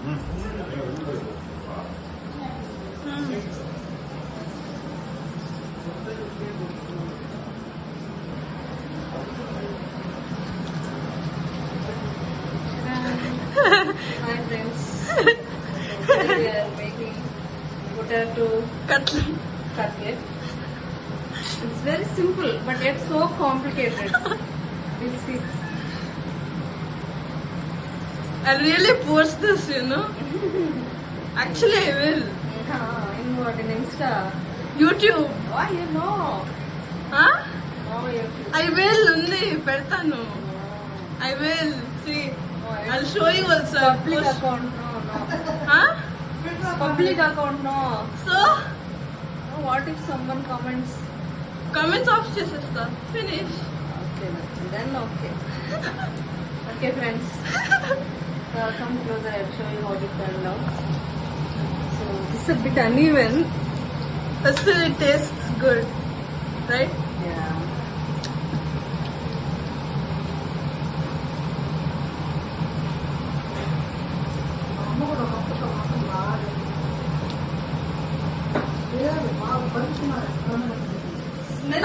Hi friends. Today we are making potato cutlet. It's very simple, but yet so complicated. We'll see. I'll really post this, Actually, I will. In what? In Insta? YouTube. Why you know? Huh? Oh, YouTube. I will only. Pertanu. I will. See. I'll show you also. Public account, no. Huh? Public account, no. So, What if someone comments? comments off chesesta. Finish. Okay, then okay. Okay, friends. Come closer. I'll show you how it turned out. So this is a bit uneven. But still it tastes good. Right? Yeah.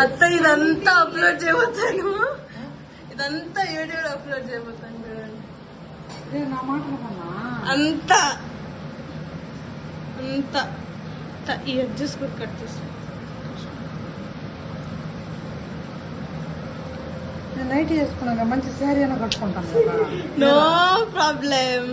అత్త ఇదంతా upload చేయబోతాను ఇదంతా YouTube upload చేయబోతాను చూడండి అంతా అంతా ఈ adjust కూడా cut చేసి night చేసుకున్నాక మంచి శారీ అయినా కట్టుకుంటాను నో ప్రాబ్లం